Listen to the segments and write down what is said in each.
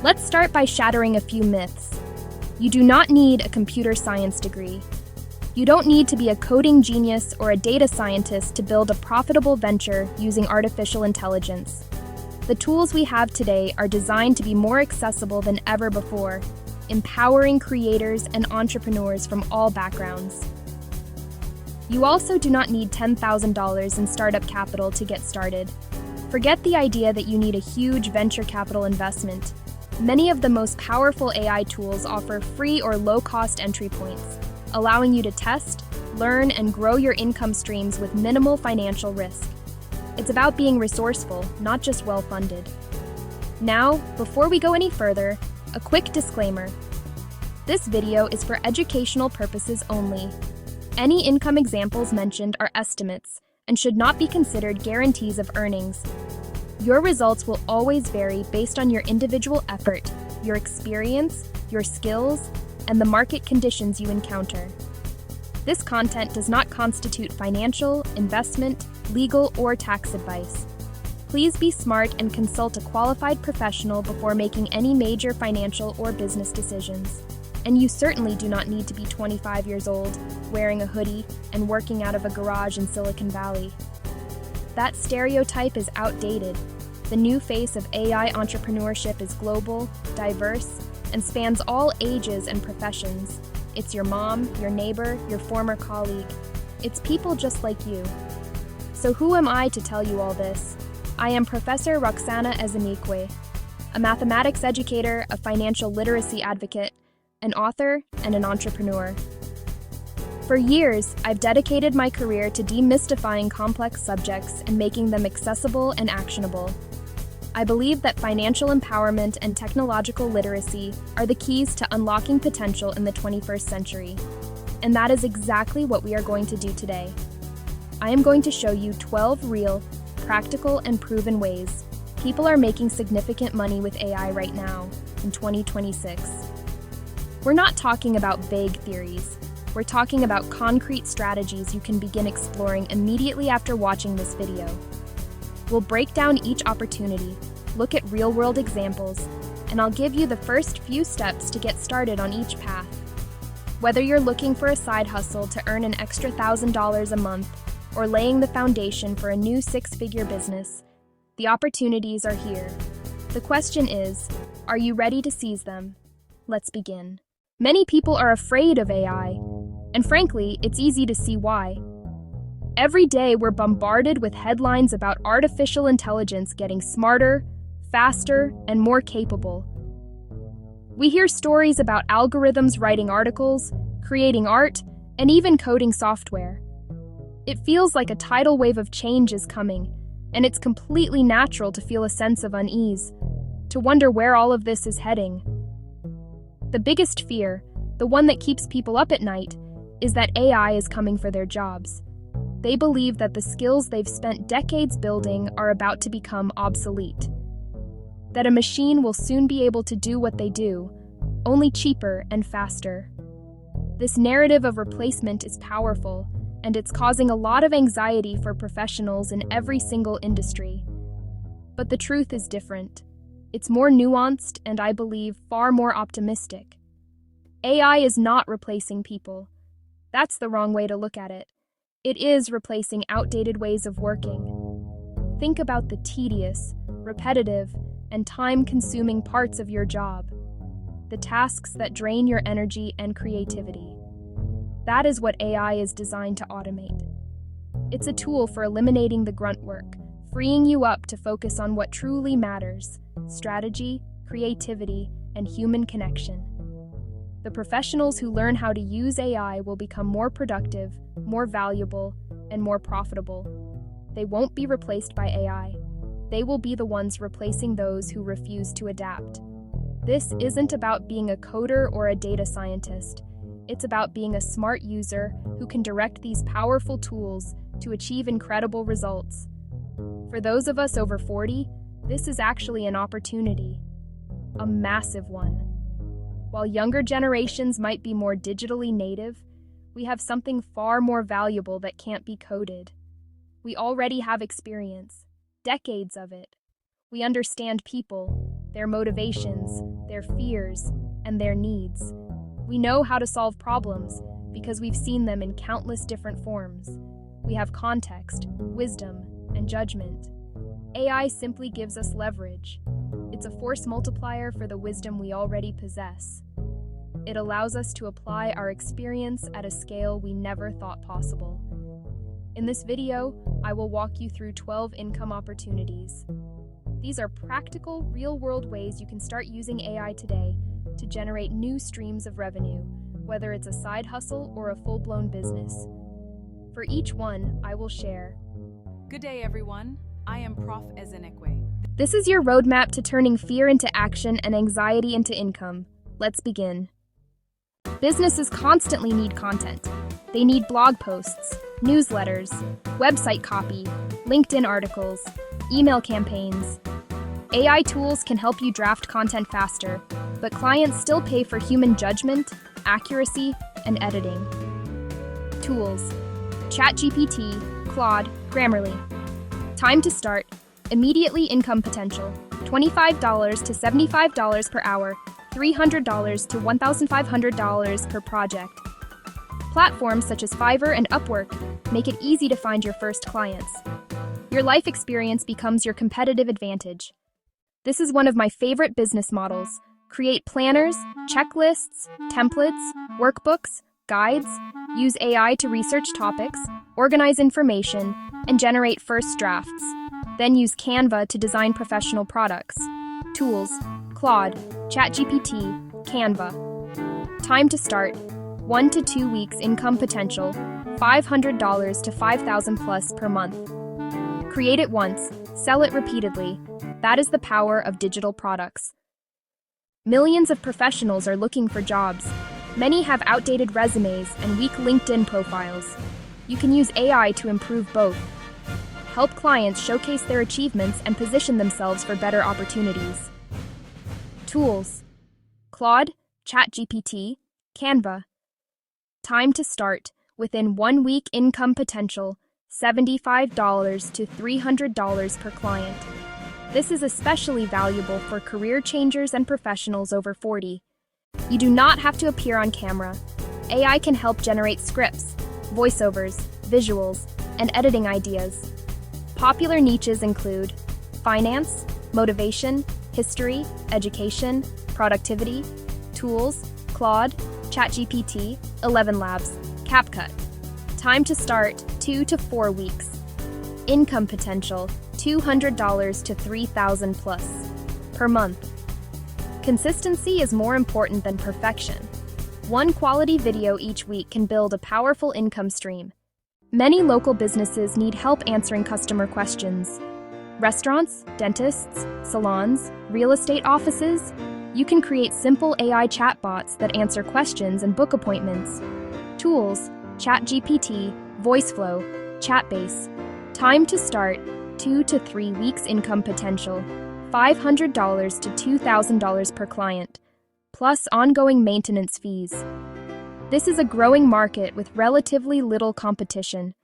Let's start by shattering a few myths. You do not need a computer science degree. You don't need to be a coding genius or a data scientist to build a profitable venture using artificial intelligence. The tools we have today are designed to be more accessible than ever before, empowering creators and entrepreneurs from all backgrounds. You also do not need $10,000 in startup capital to get started. Forget the idea that you need a huge venture capital investment. Many of the most powerful AI tools offer free or low-cost entry points, allowing you to test, learn, and grow your income streams with minimal financial risk. It's about being resourceful, not just well-funded. Now, before we go any further, a quick disclaimer. This video is for educational purposes only. Any income examples mentioned are estimates and should not be considered guarantees of earnings. Your results will always vary based on your individual effort, your experience, your skills, and the market conditions you encounter. This content does not constitute financial, investment, legal, or tax advice. Please be smart and consult a qualified professional before making any major financial or business decisions. And you certainly do not need to be 25 years old, wearing a hoodie, and working out of a garage in Silicon Valley. That stereotype is outdated. The new face of AI entrepreneurship is global, diverse, and spans all ages and professions. It's your mom, your neighbor, your former colleague. It's people just like you. So who am I to tell you all this? I am Professor Roxanna Ezenekwe, a mathematics educator, a financial literacy advocate, an author, and an entrepreneur. For years, I've dedicated my career to demystifying complex subjects and making them accessible and actionable. I believe that financial empowerment and technological literacy are the keys to unlocking potential in the 21st century. And that is exactly what we are going to do today. I am going to show you 12 real, practical, and proven ways people are making significant money with AI right now, in 2026. We're not talking about vague theories. We're talking about concrete strategies you can begin exploring immediately after watching this video. We'll break down each opportunity, look at real-world examples, and I'll give you the first few steps to get started on each path. Whether you're looking for a side hustle to earn an extra $1,000 a month or laying the foundation for a new six-figure business, the opportunities are here. The question is, are you ready to seize them? Let's begin. Many people are afraid of AI, and frankly, it's easy to see why. Every day, we're bombarded with headlines about artificial intelligence getting smarter, faster, and more capable. We hear stories about algorithms writing articles, creating art, and even coding software. It feels like a tidal wave of change is coming, and it's completely natural to feel a sense of unease, to wonder where all of this is heading. The biggest fear, the one that keeps people up at night, is that AI is coming for their jobs. They believe that the skills they've spent decades building are about to become obsolete. That a machine will soon be able to do what they do, only cheaper and faster. This narrative of replacement is powerful, and it's causing a lot of anxiety for professionals in every single industry. But the truth is different. It's more nuanced and, I believe, far more optimistic. AI is not replacing people. That's the wrong way to look at it. It is replacing outdated ways of working. Think about the tedious, repetitive, and time-consuming parts of your job. The tasks that drain your energy and creativity. That is what AI is designed to automate. It's a tool for eliminating the grunt work, freeing you up to focus on what truly matters: strategy, creativity, and human connection. The professionals who learn how to use AI will become more productive, more valuable, and more profitable. They won't be replaced by AI. They will be the ones replacing those who refuse to adapt. This isn't about being a coder or a data scientist. It's about being a smart user who can direct these powerful tools to achieve incredible results. For those of us over 40, this is actually an opportunity, a massive one. While younger generations might be more digitally native, we have something far more valuable that can't be coded. We already have experience, decades of it. We understand people, their motivations, their fears, and their needs. We know how to solve problems because we've seen them in countless different forms. We have context, wisdom, and judgment. AI simply gives us leverage. It's a force multiplier for the wisdom we already possess. It allows us to apply our experience at a scale we never thought possible. In this video, I will walk you through 12 income opportunities. These are practical, real-world ways you can start using AI today to generate new streams of revenue, whether it's a side hustle or a full-blown business. For each one, I will share. Good day, everyone. I am Prof. Ezenekwe. This is your roadmap to turning fear into action and anxiety into income. Let's begin. Businesses constantly need content. They need blog posts, newsletters, website copy, LinkedIn articles, email campaigns. AI tools can help you draft content faster, but clients still pay for human judgment, accuracy, and editing. Tools: ChatGPT, Claude, Grammarly. Time to start: immediately income potential, $25 to $75 per hour, $300 to $1,500 per project. Platforms such as Fiverr and Upwork make it easy to find your first clients. Your life experience becomes your competitive advantage. This is one of my favorite business models. Create planners, checklists, templates, workbooks, guides, use AI to research topics, organize information, and generate first drafts. Then use Canva to design professional products. Tools: Claude, ChatGPT, Canva. Time to start: 1 to 2 weeks income potential, $500 to $5,000 plus per month. Create it once, sell it repeatedly. That is the power of digital products. Millions of professionals are looking for jobs. Many have outdated resumes and weak LinkedIn profiles. You can use AI to improve both. Help clients showcase their achievements and position themselves for better opportunities. Tools: Claude, ChatGPT, Canva. Time to start: within 1 week income potential, $75 to $300 per client. This is especially valuable for career changers and professionals over 40. You do not have to appear on camera. AI can help generate scripts, voiceovers, visuals, and editing ideas. Popular niches include finance, motivation, history, education, productivity. Tools: Claude, ChatGPT, 11 Labs, CapCut. Time to start: 2 to 4 weeks. Income potential: $200 to $3,000 plus per month. Consistency is more important than perfection. One quality video each week can build a powerful income stream. Many local businesses need help answering customer questions. Restaurants, dentists, salons, real estate offices. You can create simple AI chatbots that answer questions and book appointments. Tools: ChatGPT, VoiceFlow, Chatbase. Time to start: 2 to 3 weeks income potential, $500 to $2,000 per client, plus ongoing maintenance fees. This is a growing market with relatively little competition.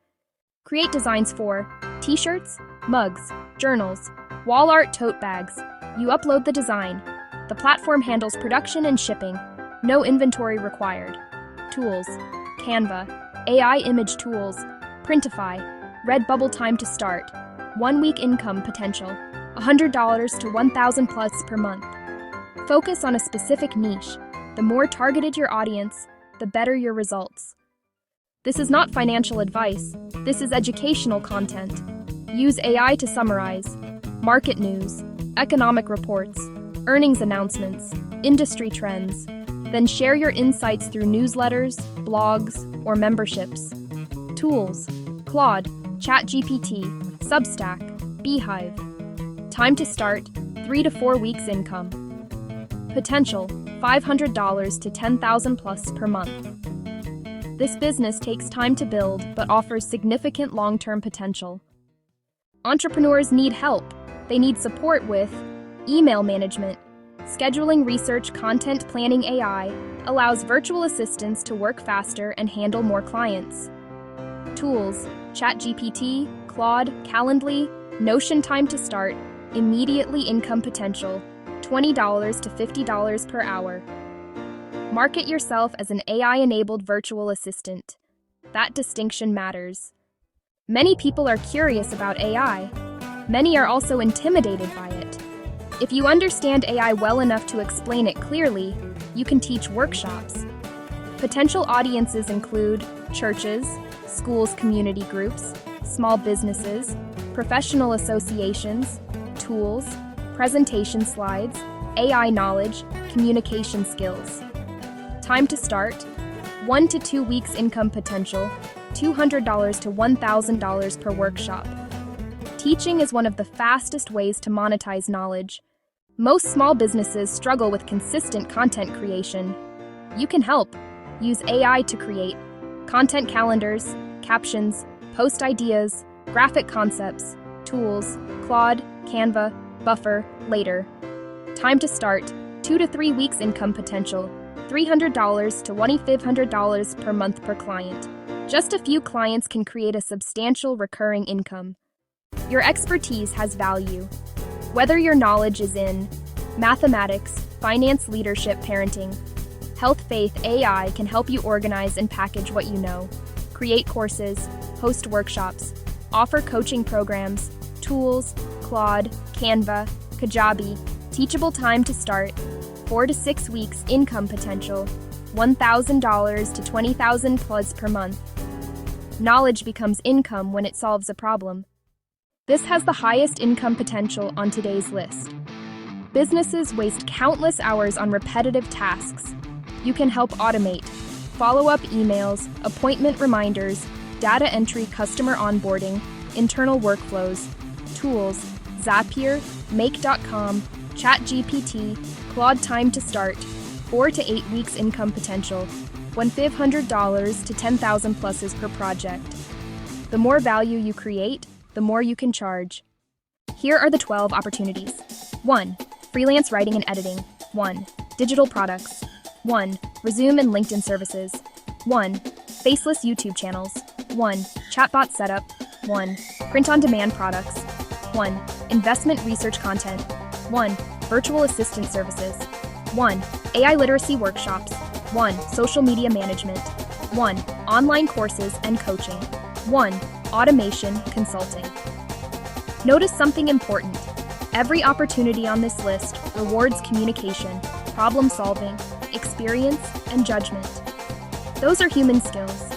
Create designs for t-shirts, mugs, journals, wall art tote bags. You upload the design. The platform handles production and shipping. No inventory required. Tools: Canva, AI image tools, Printify, Redbubble. Time to start: 1 week income potential, $100 to $1,000 plus per month. Focus on a specific niche. The more targeted your audience, the better your results. This is not financial advice. This is educational content. Use AI to summarize market news, economic reports, earnings announcements, industry trends. Then share your insights through newsletters, blogs, or memberships. Tools: Claude, ChatGPT, Substack, Beehive. Time to start: 3 to 4 weeks income. Potential: $500 to $10,000 plus per month. This business takes time to build but offers significant long-term potential. Entrepreneurs need help. They need support with email management. Scheduling research content planning. AI allows virtual assistants to work faster and handle more clients. Tools: ChatGPT, Claude, Calendly, Notion. Time to start: immediately income potential, $20 to $50 per hour. Market yourself as an AI-enabled virtual assistant. That distinction matters. Many people are curious about AI. Many are also intimidated by it. If you understand AI well enough to explain it clearly, you can teach workshops. Potential audiences include churches, schools, community groups, small businesses, professional associations, tools, presentation slides, AI knowledge, communication skills. Time to start: 1 to 2 weeks income potential, $200 to $1,000 per workshop. Teaching is one of the fastest ways to monetize knowledge. Most small businesses struggle with consistent content creation. You can help. Use AI to create content calendars, captions, post ideas, graphic concepts, tools, Claude, Canva, Buffer, later. Time to start: 2 to 3 weeks income potential, $300 to $2,500 per month per client. Just a few clients can create a substantial recurring income. Your expertise has value. Whether your knowledge is in mathematics, finance, leadership, parenting, health, faith, AI can help you organize and package what you know. Create courses, host workshops, offer coaching programs, tools, Claude, Canva, Kajabi. Teachable time to start: 4 to 6 weeks income potential, $1,000 to $20,000 plus per month. Knowledge becomes income when it solves a problem. This has the highest income potential on today's list. Businesses waste countless hours on repetitive tasks. You can help automate follow-up emails, appointment reminders, data entry, customer onboarding, internal workflows, tools, Zapier, Make.com, ChatGPT, Claude. Time to start: 4 to 8 weeks income potential, $1,500 to $10,000 pluses per project. The more value you create, the more you can charge. Here are the 12 opportunities. 1. Freelance writing and editing. 1. Digital products. 1. Resume and LinkedIn services. 1. Faceless YouTube channels. 1. Chatbot setup. 1. Print-on-demand products. 1. Investment research content. 1. Virtual assistant services. 1. AI literacy workshops. 1. Social media management. 1. Online courses and coaching. 1. Automation consulting. Notice something important. Every opportunity on this list rewards communication, problem solving, experience, and judgment. Those are human skills,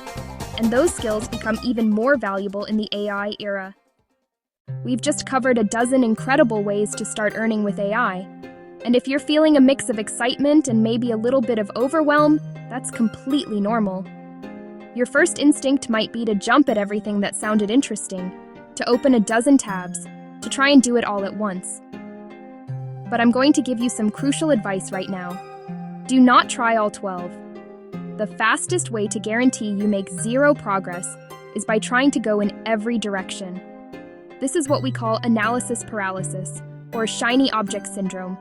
and those skills become even more valuable in the AI era. We've just covered a dozen incredible ways to start earning with AI, and if you're feeling a mix of excitement and maybe a little bit of overwhelm, that's completely normal. Your first instinct might be to jump at everything that sounded interesting, to open a dozen tabs, to try and do it all at once. But I'm going to give you some crucial advice right now. Do not try all 12. The fastest way to guarantee you make zero progress is by trying to go in every direction. This is what we call analysis paralysis, or shiny object syndrome.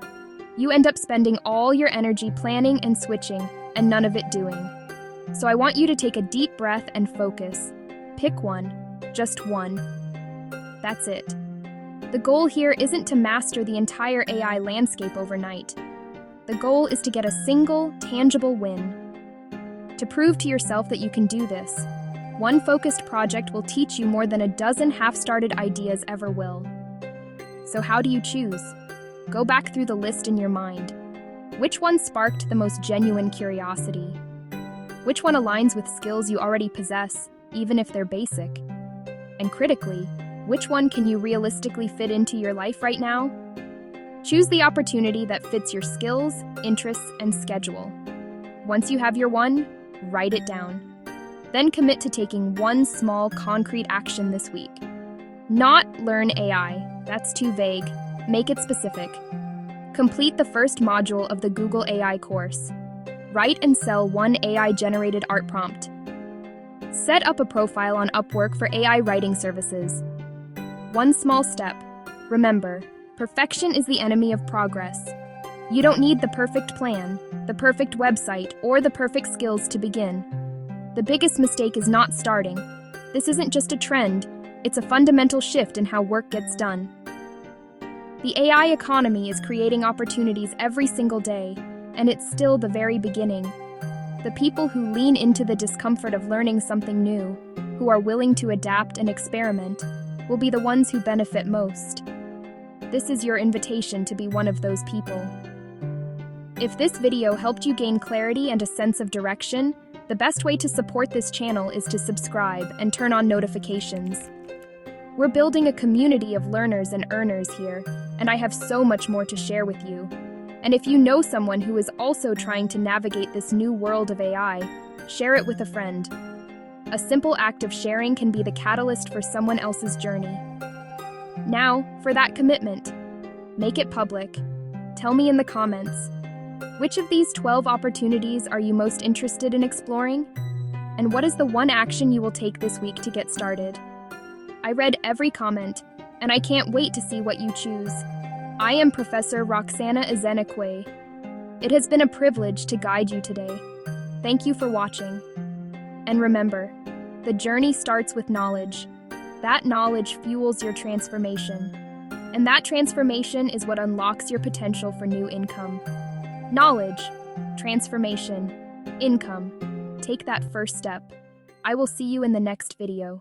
You end up spending all your energy planning and switching, and none of it doing. So I want you to take a deep breath and focus. Pick one, just one. That's it. The goal here isn't to master the entire AI landscape overnight. The goal is to get a single, tangible win. To prove to yourself that you can do this, one focused project will teach you more than a dozen half-started ideas ever will. So how do you choose? Go back through the list in your mind. Which one sparked the most genuine curiosity? Which one aligns with skills you already possess, even if they're basic? And critically, which one can you realistically fit into your life right now? Choose the opportunity that fits your skills, interests, and schedule. Once you have your one, write it down. Then commit to taking one small, concrete action this week. Not learn AI. That's too vague. Make it specific. Complete the first module of the Google AI course. Write and sell one AI-generated art prompt. Set up a profile on Upwork for AI writing services. One small step. Remember, perfection is the enemy of progress. You don't need the perfect plan, the perfect website, or the perfect skills to begin. The biggest mistake is not starting. This isn't just a trend, it's a fundamental shift in how work gets done. The AI economy is creating opportunities every single day, and it's still the very beginning. The people who lean into the discomfort of learning something new, who are willing to adapt and experiment, will be the ones who benefit most. This is your invitation to be one of those people. If this video helped you gain clarity and a sense of direction, the best way to support this channel is to subscribe and turn on notifications. We're building a community of learners and earners here, and I have so much more to share with you. And if you know someone who is also trying to navigate this new world of AI, share it with a friend. A simple act of sharing can be the catalyst for someone else's journey. Now, for that commitment. Make it public. Tell me in the comments. Which of these 12 opportunities are you most interested in exploring? And what is the one action you will take this week to get started? I read every comment, and I can't wait to see what you choose. I am Professor Roxanna Ezenekwe. It has been a privilege to guide you today. Thank you for watching. And remember, the journey starts with knowledge. That knowledge fuels your transformation. And that transformation is what unlocks your potential for new income. Knowledge, transformation, income. Take that first step. I will see you in the next video.